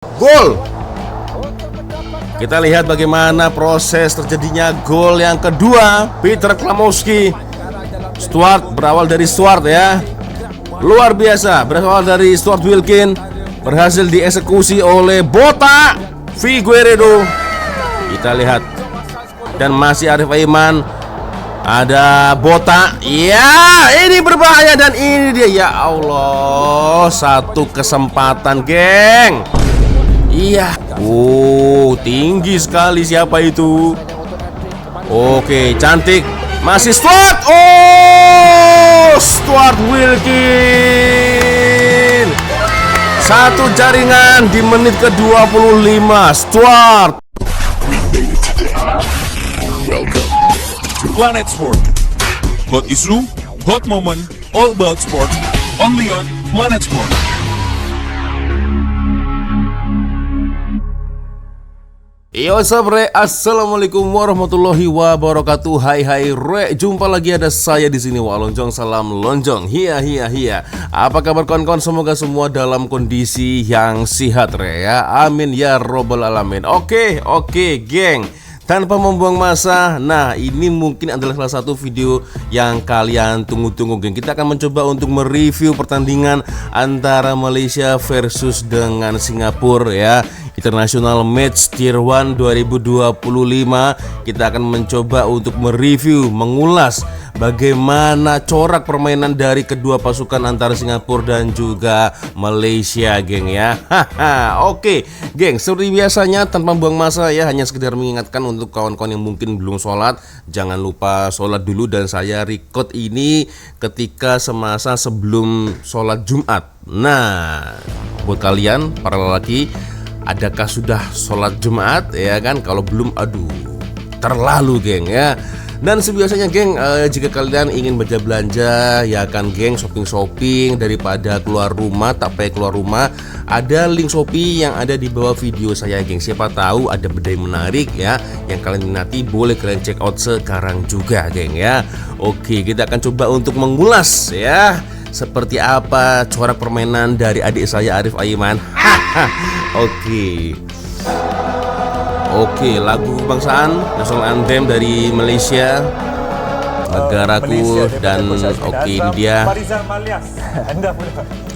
Gol. Kita lihat bagaimana proses terjadinya gol yang kedua. Peter Klamowski. Stuart berawal dari Stuart ya. Luar biasa, berawal dari Stuart Wilkin, berhasil dieksekusi oleh Bota Figueiredo. Kita lihat. Dan masih Arif Aiman. Ada Bota. Ya, ini berbahaya dan ini dia. Ya Allah, satu kesempatan, geng. Iya. Tinggi sekali siapa itu? Oke, cantik. Masih Stuart. Stuart Wilkin. Satu jaringan di menit ke-25. Stuart. Welcome to Planet Sport. Hot issue, hot moment, all about sport. Only on Planet Sport. Yo sabre, assalamualaikum warahmatullahi wabarakatuh. Hai re, jumpa lagi ada saya di sini. Walonjong, salam lonjong. Hiya. Apa kabar kawan-kawan? Semoga semua dalam kondisi yang sehat re ya. Amin ya robbal alamin. Oke, geng. Tanpa membuang masa, nah ini mungkin adalah salah satu video yang kalian tunggu-tunggu, geng. Kita akan mencoba untuk mereview pertandingan antara Malaysia versus dengan Singapura ya. International Match Tier 1 2025. Kita akan mencoba untuk mereview, mengulas bagaimana corak permainan dari kedua pasukan antara Singapura dan juga Malaysia, geng ya. Oke, geng, seperti biasanya tanpa buang masa ya, hanya sekedar mengingatkan untuk kawan-kawan yang mungkin belum sholat, jangan lupa sholat dulu. Dan saya record ini ketika semasa sebelum sholat Jumat. Nah, buat kalian para lelaki, adakah sudah sholat Jumat ya kan? Kalau belum, aduh, terlalu, geng ya. Dan sebiasanya, geng, jika kalian ingin belanja ya kan, geng, shopping daripada keluar rumah, tak payah keluar rumah, ada link Shopee yang ada di bawah video saya, geng. Siapa tahu ada bedai menarik ya yang kalian minati, boleh kalian check out sekarang juga, geng ya. Oke, kita akan coba untuk mengulas ya seperti apa corak permainan dari adik saya Arif Aiman. Oke, lagu kebangsaan National Anthem dari Malaysia, negaraku. Dan oke, ini dia.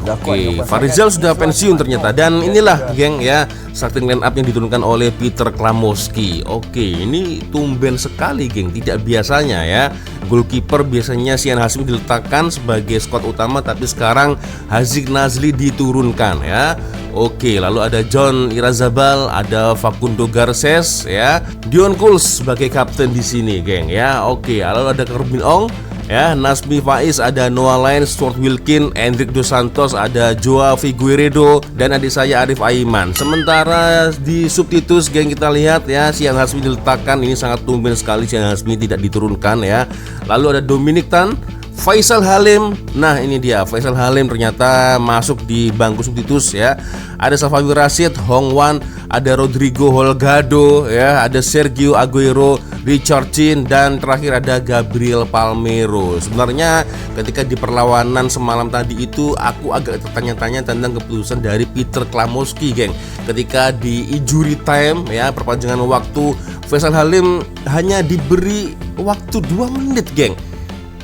Oke, Farizal sudah pensiun ternyata. Dan inilah, geng ya, starting line up yang diturunkan oleh Peter Klamowski. Oke, ini tumben sekali, geng, tidak biasanya ya. Goalkeeper biasanya Sian Hasmi diletakkan sebagai squad utama, tapi sekarang Haziq Nazli diturunkan ya. Oke, lalu ada John Irazabal, ada Facundo Garces ya, Dion Kuls sebagai kapten di sini, geng ya. Oke, lalu ada Kerbin Ong ya, Nasmi Faiz, ada Noah Lyons, Stuart Wilkin, Hendrik Dos Santos, ada Joao Figueiredo, dan adik saya Arif Aiman. Sementara di subtitus, geng, kita lihat ya, Sian Hasmi diletakkan. Ini sangat tumben sekali Sian Hasmi tidak diturunkan ya. Lalu ada Dominic Tan, Faisal Halim. Nah, ini dia, Faisal Halim ternyata masuk di bangku subtitus ya. Ada Safawi Rashid, Hong Wan, ada Rodrigo Holgado ya, ada Sergio Aguero, Richard Chin, dan terakhir ada Gabriel Palmeiro. Sebenarnya ketika di perlawanan semalam tadi itu aku agak tertanya-tanya tentang keputusan dari Peter Klamowski, geng. Ketika di injury time ya, perpanjangan waktu, Faisal Halim hanya diberi waktu 2 menit, geng.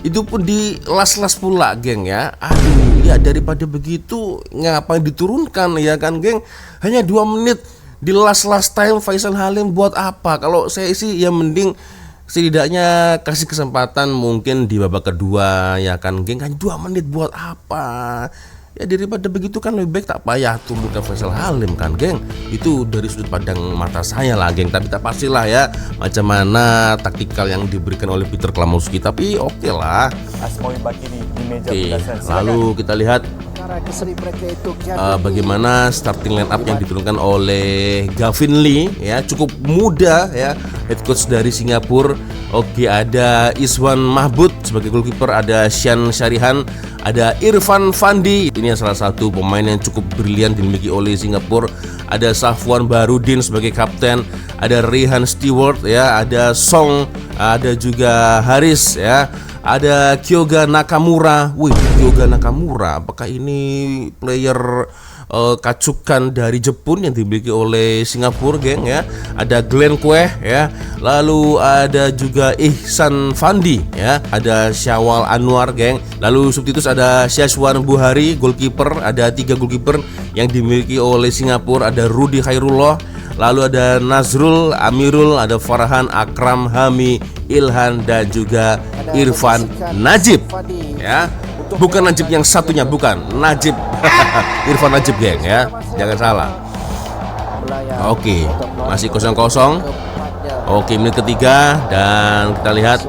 Itu pun di las-las pula, geng ya. Aduh, ya daripada begitu ngapain diturunkan ya kan, geng. Hanya 2 menit di last time Faisal Halim buat apa? Kalau saya sih ya mending setidaknya kasih kesempatan mungkin di babak kedua ya kan, geng. Kan 2 menit buat apa? Ya daripada begitu kan lebih baik tak payah turunkan Faisal Halim kan, geng. Itu dari sudut pandang mata saya lah, geng. Tapi tak pastilah ya macam mana taktikal yang diberikan oleh Peter Klamowski. Tapi oke lah. Oke, lalu kita lihat bagaimana starting line up yang diturunkan oleh Gavin Lee ya, cukup muda ya, head coach dari Singapura. Oke, ada Iswan Mahbud sebagai goalkeeper, ada Shan Sharihan, ada Irfan Fandi. Ini salah satu pemain yang cukup brilian dimiliki oleh Singapura. Ada Safwan Barudin sebagai kapten, ada Rehan Stewart ya, ada Song, ada juga Haris ya, ada Kyoga Nakamura. Wih, Kyoga Nakamura, apakah ini player kacukan dari Jepun yang dimiliki oleh Singapura, geng ya. Ada Glenn Kweh ya, lalu ada juga Ihsan Fandi ya, ada Syawal Anwar, geng. Lalu substitusi ada Syazwan Buhari, goalkeeper. Ada 3 goalkeeper yang dimiliki oleh Singapura. Ada Rudi Khairullah, lalu ada Nazrul Amirul, ada Farhan Akram Hami Ilhan, dan juga Irfan Najib ya. Bukan Najib yang satunya, bukan Najib. Irfan Najib, geng ya, jangan salah. Oke, masih 0-0. Oke, menit ketiga dan kita lihat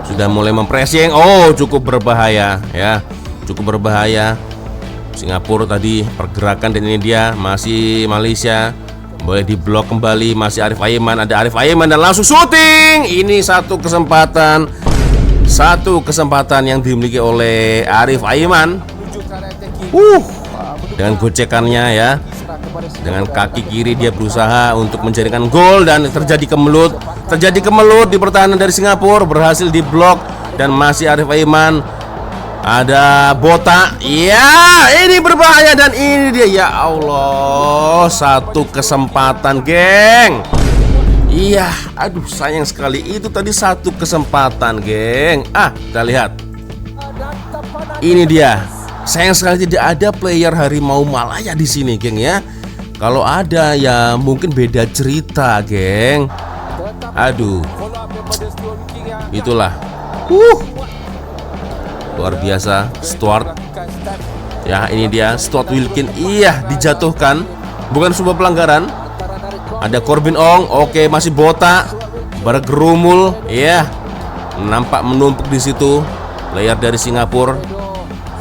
sudah mulai mempressing. Oh, cukup berbahaya ya, cukup berbahaya. Singapura tadi pergerakan, dan ini dia masih Malaysia. Boleh diblok kembali, masih Arif Aiman. Ada Arif Aiman dan langsung syuting. Ini satu kesempatan yang dimiliki oleh Arif Aiman. Dengan gocekannya ya, dengan kaki kiri dia berusaha untuk menjadikan gol, dan terjadi kemelut di pertahanan dari Singapura, berhasil diblok, dan masih Arif Aiman. Ada Bota. Ya, ini berbahaya, dan ini dia, ya Allah, satu kesempatan, geng. Iya, aduh sayang sekali, itu tadi satu kesempatan, geng. Kita lihat. Ini dia. Sayang sekali tidak ada player Harimau Malaya di sini, geng ya. Kalau ada ya mungkin beda cerita, geng. Aduh. Itulah. Luar biasa, Stuart. Ya, ini dia Stuart Wilkin. Iya, dijatuhkan. Bukan sebuah pelanggaran. Ada Corbin Ong, oke, masih Bota, bergerumul, ya, nampak menumpuk di situ. Player dari Singapura,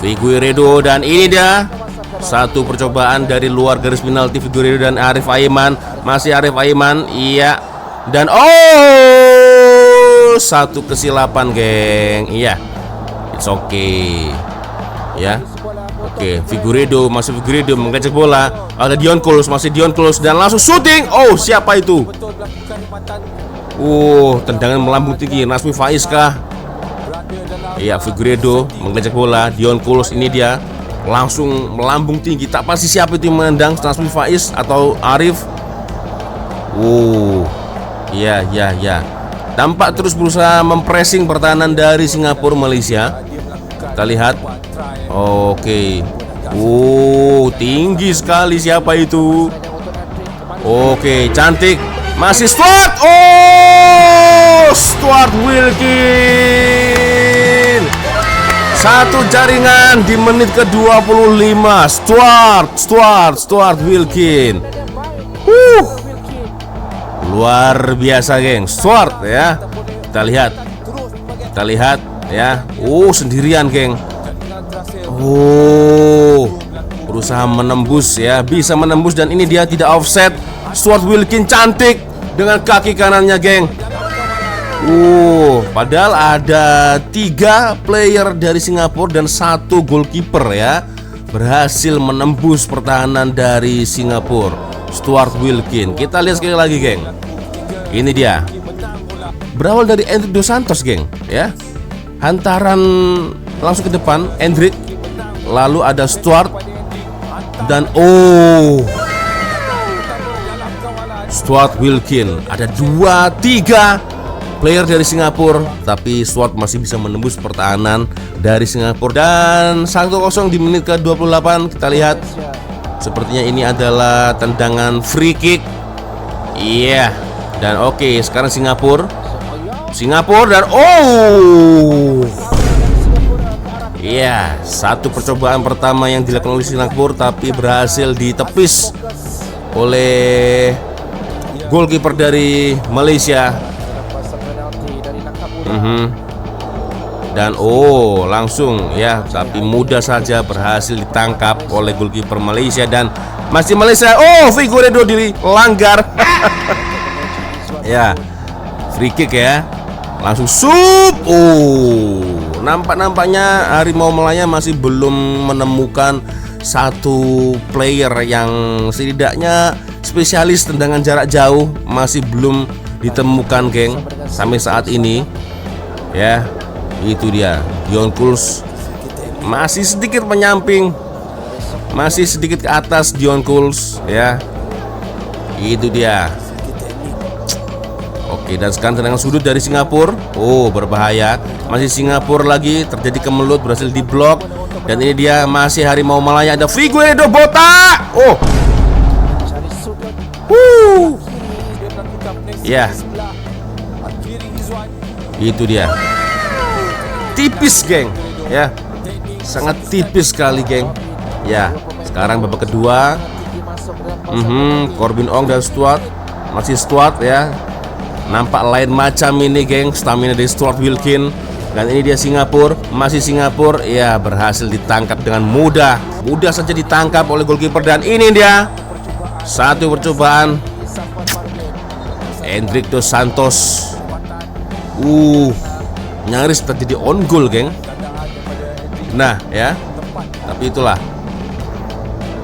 Figueiredo, dan ini dia satu percobaan dari luar garis penalti. Figueiredo dan Arif Aiman, masih Arif Aiman, iya, dan satu kesilapan, geng, iya, it's okay, ya. Oke, Figueiredo mengecek bola. Ada Dion Kuls, masih Dion Kuls, dan langsung syuting. Oh, siapa itu? Tendangan melambung tinggi. Nasmi Faiz kah? Iya, Figueiredo mengecek bola. Dion Kuls, ini dia langsung melambung tinggi. Tak pasti siapa itu yang menendang, Nasmi Faiz atau Arif. Iya. Tampak terus berusaha mempressing pertahanan dari Singapura Malaysia. Kita lihat. Oke. Tinggi sekali, siapa itu? Oke, cantik. Masih Stuart. Stuart Wilkin. Satu jaringan di menit ke-25. Stuart Wilkin. Luar biasa, geng. Stuart ya. Kita lihat ya. Sendirian, geng. Berusaha menembus ya, bisa menembus, dan ini dia tidak offset. Stuart Wilkin cantik dengan kaki kanannya, geng. Padahal ada 3 player dari Singapura dan 1 goalkeeper ya, berhasil menembus pertahanan dari Singapura. Stuart Wilkin. Kita lihat sekali lagi, geng. Ini dia. Berawal dari Endrick Dos Santos, geng ya. Hantaran langsung ke depan Endrick, lalu ada Stuart, dan Stuart Wilkin. Ada 2-3 player dari Singapura, tapi Stuart masih bisa menembus pertahanan dari Singapura. Dan 1-0 di menit ke-28. Kita lihat, sepertinya ini adalah tendangan free kick. Iya. Dan oke, sekarang Singapura dan iya, satu percobaan pertama yang dilakukan oleh Singapura, tapi berhasil ditepis oleh goalkeeper dari Malaysia. Dan langsung ya, tapi mudah saja berhasil ditangkap oleh goalkeeper Malaysia, dan masih Malaysia. Figueiredo dilanggar. Ya, free kick ya. Langsung nampaknya Harimau Malaya masih belum menemukan satu player yang setidaknya spesialis tendangan jarak jauh. Masih belum ditemukan, geng, sampai saat ini. Ya, itu dia Dion Kuls, masih sedikit menyamping masih sedikit ke atas Dion Kuls ya. Itu dia. Oke, dan sekarang tendangan sudut dari Singapura. Oh, berbahaya. Masih Singapura lagi, terjadi kemelut, berhasil diblok. Dan ini dia masih Harimau Malaya, ada Figueiredo botak. Oh. Ya. Itu dia. Tipis, geng. Ya. Sangat tipis sekali, geng. Ya. Sekarang babak kedua. Corbin Ong dan Stuart. Masih Stuart ya. Nampak lain macam ini, geng. Stamina dari Stuart Wilkin. Dan ini dia Singapura. Masih Singapura. Ya, berhasil ditangkap dengan mudah. Mudah saja ditangkap oleh goalkeeper. Dan ini dia satu percobaan Hendrik dos Santos. Nyaris terjadi on goal, geng. Nah ya, tapi itulah,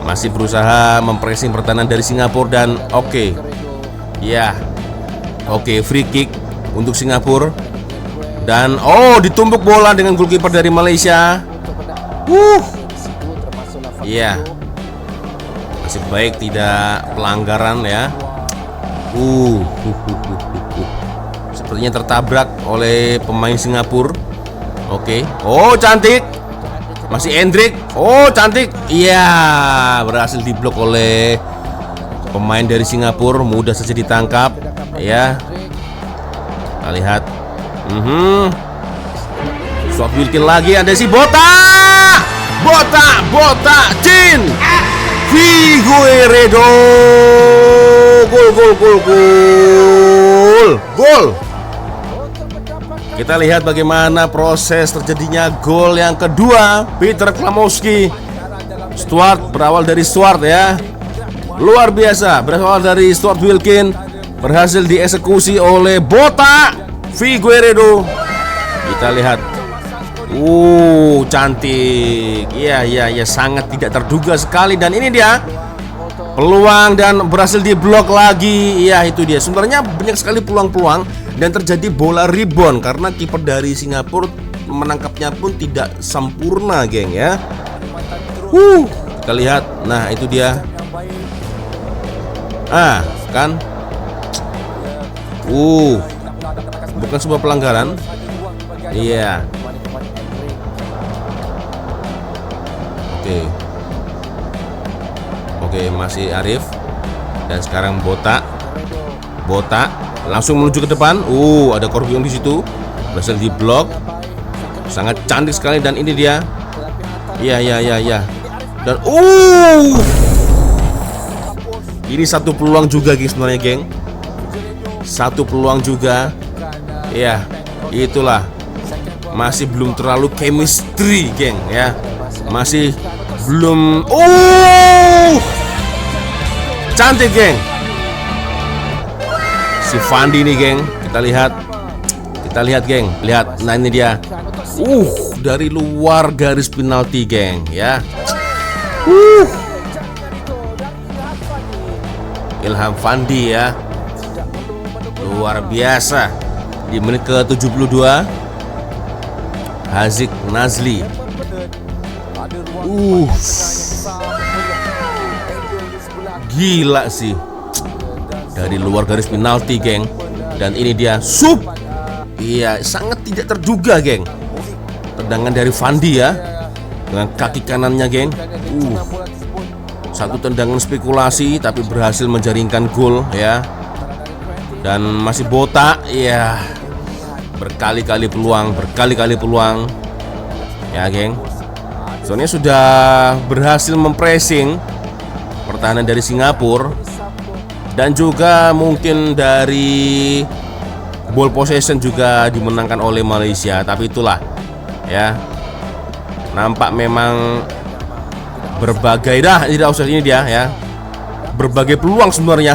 masih berusaha mempressing pertahanan dari Singapura. Dan oke, free kick untuk Singapura. Dan ditumbuk bola dengan goalkeeper dari Malaysia. Masih baik tidak pelanggaran ya. Sepertinya tertabrak oleh pemain Singapura. Oke. Cantik. Masih Hendrik. Cantik. Iya, berhasil diblok oleh pemain dari Singapura. Mudah saja ditangkap. Ya. Kita lihat. Stuart Wilkin lagi, ada si Botak. Chin. Figueiredo. Gol. Kita lihat bagaimana proses terjadinya gol yang kedua. Peter Klamowski. Stuart, berawal dari Stuart ya. Luar biasa, berawal dari Stuart Wilkin, berhasil dieksekusi oleh Botak Figueiredo. Kita lihat. Cantik. Iya, sangat tidak terduga sekali. Dan ini dia peluang dan berhasil diblok lagi. Iya, itu dia. Sebenarnya banyak sekali peluang-peluang dan terjadi bola rebound karena kiper dari Singapura menangkapnya pun tidak sempurna, geng ya. Kita lihat. Nah, itu dia. Kan. Bukan sebuah pelanggaran. Iya. Oke, masih Arif. Dan sekarang Botak langsung menuju ke depan. Ada Corbin di situ. Berhasil diblok. Sangat cantik sekali. Dan ini dia. Iya. Dan ini satu peluang juga, geng, sebenarnya, geng. Satu peluang juga. Iya, itulah. Masih belum terlalu chemistry, geng, ya. Masih belum. Cantik, geng. Si Fandi nih, geng. Kita lihat, geng. Lihat. Nah, ini dia. Dari luar garis penalti, geng, ya. Ilham Fandi ya. Luar biasa. Di menit ke-72 Haziq Nazli. Gila sih. Dari luar garis penalti, geng. Dan ini dia Iya, sangat tidak terduga, geng. Tendangan dari Fandi ya. Dengan kaki kanannya, geng. Satu tendangan spekulasi tapi berhasil menjaringkan gol ya. Dan masih Botak ya. Berkali-kali peluang ya, geng. Soalnya sudah berhasil mempressing pertahanan dari Singapura. Dan juga mungkin dari ball possession juga dimenangkan oleh Malaysia. Tapi itulah ya, nampak memang berbagai tidak usah ini dia ya. Berbagai peluang sebenarnya.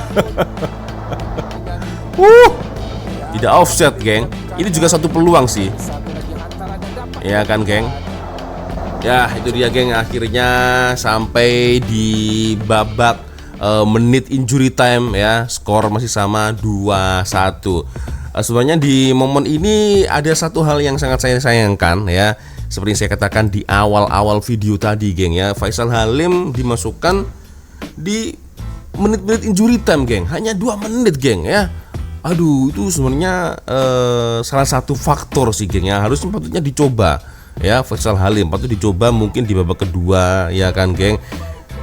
Tidak offset, geng. Ini juga satu peluang sih. Ya kan, geng. Ya, itu dia, geng. Akhirnya sampai di babak menit injury time ya. Skor masih sama 2-1. Sebenarnya di momen ini ada satu hal yang sangat saya sayangkan ya. seperti yang saya katakan di awal-awal video tadi, geng ya. Faisal Halim dimasukkan di menit-menit injury time, geng. Hanya 2 menit, geng ya. Aduh, itu sebenarnya salah satu faktor sih, geng ya. Harusnya patutnya dicoba ya, Faisal Halim patut dicoba mungkin di babak kedua ya kan, geng.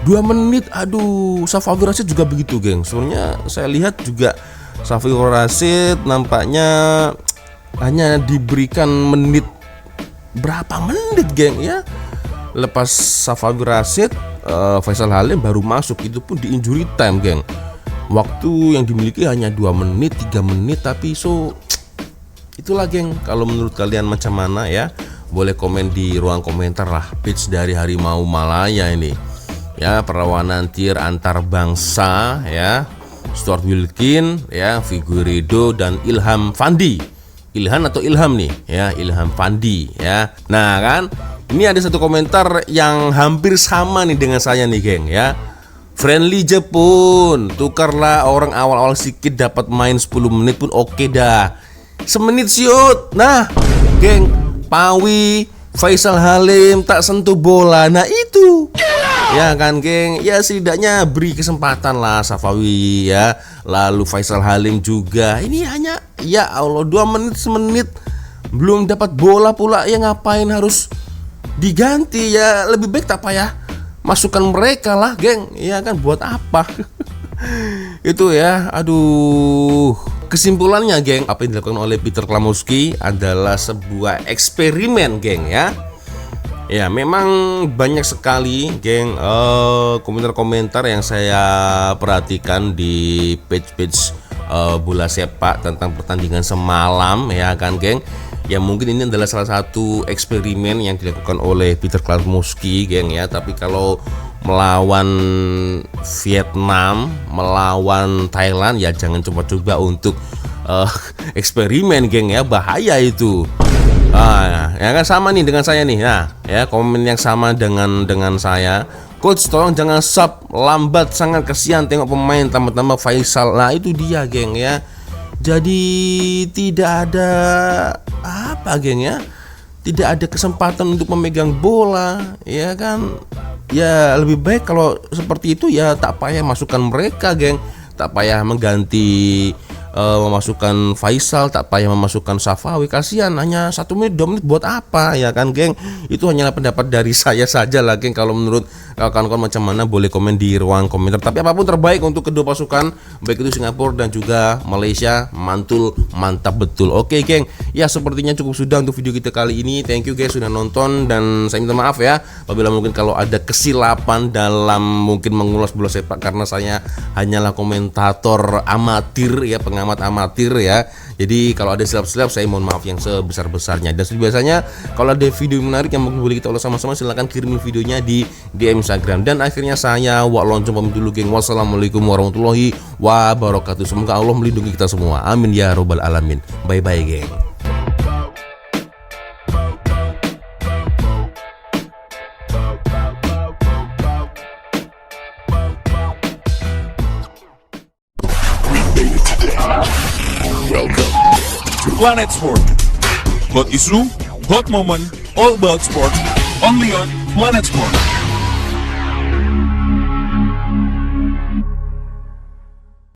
2 menit, aduh. Safawi Rashid juga begitu, geng. Sebenarnya saya lihat juga Safawi Rashid nampaknya hanya diberikan menit berapa menit, geng ya. Lepas Safawi Rashid, Faisal Halim baru masuk, itu pun di injury time, geng. Waktu yang dimiliki hanya 2 menit, 3 menit, tapi itulah, geng. Kalau menurut kalian macam mana ya? Boleh komen di ruang komentar lah, page dari Harimau Malaya ini. Ya, perlawanan tier antar bangsa ya. Stuart Wilkin ya, Figueiredo dan Ilham Fandi. Ilhan atau Ilham nih ya, Ilham Fandi ya. Nah kan, ini ada satu komentar yang hampir sama nih dengan saya nih, geng ya. Friendly Jepun, tukarlah orang awal-awal sedikit dapat main 10 menit pun oke dah. Semenit siut. Nah, geng, Pawi, Faisal Halim tak sentuh bola. Nah itu. Ya kan, geng. Ya setidaknya beri kesempatan lah Safawi ya. Lalu Faisal Halim juga. Ini hanya ya Allah 2 menit, semenit belum dapat bola pula, ya ngapain harus diganti ya? Lebih baik tak payah masukkan mereka lah, geng. Ya kan, buat apa? Itu ya, aduh. Kesimpulannya, geng, apa yang dilakukan oleh Peter Klamowski adalah sebuah eksperimen, geng ya. Ya, memang banyak sekali, geng, komentar-komentar yang saya perhatikan di page-page bola sepak tentang pertandingan semalam, ya kan, geng. Ya mungkin ini adalah salah satu eksperimen yang dilakukan oleh Peter Klamowski, geng ya. Tapi kalau melawan Vietnam, melawan Thailand, ya jangan coba-coba untuk eksperimen, geng ya, bahaya itu. Ya kan, sama nih dengan saya nih. Nah ya, komen yang sama dengan saya. Coach tolong jangan sub lambat, sangat kasihan tengok pemain tambah-tambah Faisal. Nah itu dia, geng ya. Jadi tidak ada apa, geng ya, tidak ada kesempatan untuk memegang bola, ya kan. Ya lebih baik kalau seperti itu ya tak payah masukkan mereka, geng. Tak payah mengganti memasukkan Faisal, tak payah memasukkan Safawi. Kasihan, hanya 1 menit 2 menit buat apa, ya kan, geng. Itu hanyalah pendapat dari saya saja lah, geng. Kalau menurut kawan-kawan macam mana, boleh komen di ruang komentar. Tapi apapun terbaik untuk kedua pasukan, baik itu Singapura dan juga Malaysia, mantul, mantap betul. Oke, geng. Ya sepertinya cukup sudah untuk video kita kali ini. Thank you guys sudah nonton, dan saya minta maaf ya apabila mungkin kalau ada kesilapan dalam mungkin mengulas bola sepak, karena saya hanyalah komentator amatir ya, pengamat amatir ya. Jadi kalau ada silap-silap saya mohon maaf yang sebesar-besarnya. Dan seperti biasanya, kalau ada video menarik yang mungkin boleh kita ulas sama-sama, silahkan kirimin videonya di DM Instagram. Dan akhirnya saya Wak Loncong pamit dulu, geng. Wassalamualaikum warahmatullahi wabarakatuh. Semoga Allah melindungi kita semua, amin ya robbal alamin. Bye bye, geng. Welcome to Planet Sport. Hot issue, hot moment, all about sport, only on Planet Sport.